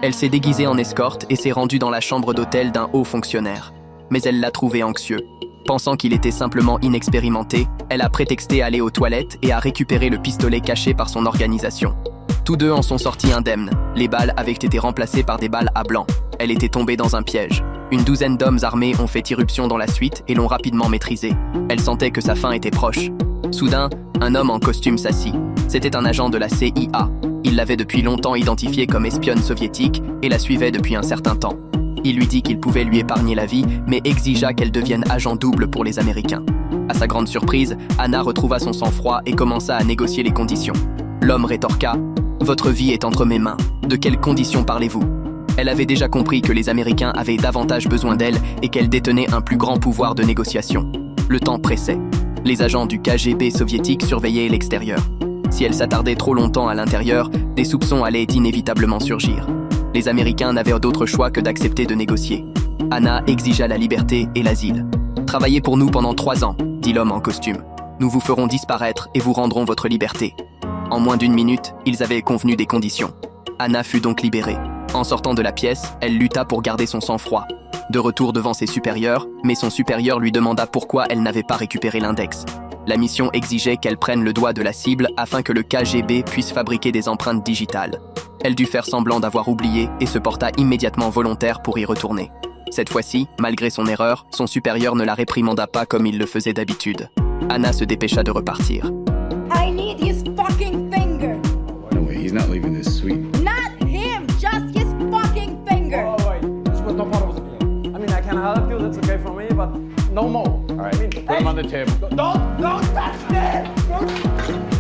Elle s'est déguisée en escorte et s'est rendue dans la chambre d'hôtel d'un haut fonctionnaire. Mais elle l'a trouvé anxieux. Pensant qu'il était simplement inexpérimenté, elle a prétexté aller aux toilettes et a récupéré le pistolet caché par son organisation. Tous deux en sont sortis indemnes. Les balles avaient été remplacées par des balles à blanc. Elle était tombée dans un piège. Une douzaine d'hommes armés ont fait irruption dans la suite et l'ont rapidement maîtrisée. Elle sentait que sa fin était proche. Soudain, un homme en costume s'assit. C'était un agent de la CIA. Il l'avait depuis longtemps identifiée comme espionne soviétique et la suivait depuis un certain temps. Il lui dit qu'il pouvait lui épargner la vie, mais exigea qu'elle devienne agent double pour les Américains. À sa grande surprise, Anna retrouva son sang-froid et commença à négocier les conditions. L'homme rétorqua « Votre vie est entre mes mains. De quelles conditions parlez-vous » Elle avait déjà compris que les Américains avaient davantage besoin d'elle et qu'elle détenait un plus grand pouvoir de négociation. Le temps pressait. Les agents du KGB soviétique surveillaient l'extérieur. Si elle s'attardait trop longtemps à l'intérieur, des soupçons allaient inévitablement surgir. Les Américains n'avaient d'autre choix que d'accepter de négocier. Anna exigea la liberté et l'asile. « Travaillez pour nous pendant 3 ans, dit l'homme en costume. Nous vous ferons disparaître et vous rendrons votre liberté. » En moins d'1 minute, ils avaient convenu des conditions. Anna fut donc libérée. En sortant de la pièce, elle lutta pour garder son sang-froid. De retour devant ses supérieurs, mais son supérieur lui demanda pourquoi elle n'avait pas récupéré l'index. La mission exigeait qu'elle prenne le doigt de la cible afin que le KGB puisse fabriquer des empreintes digitales. Elle dut faire semblant d'avoir oublié et se porta immédiatement volontaire pour y retourner. Cette fois-ci, malgré son erreur, son supérieur ne la réprimanda pas comme il le faisait d'habitude. Anna se dépêcha de repartir. I need his fucking finger. No way, he's not leaving this suite. Not him, just his fucking finger. Oh, wait. Just put no part of it. I mean, I can help you, that's okay for me, but no more. All right, I mean, put him on the table. Don't touch that! Don't.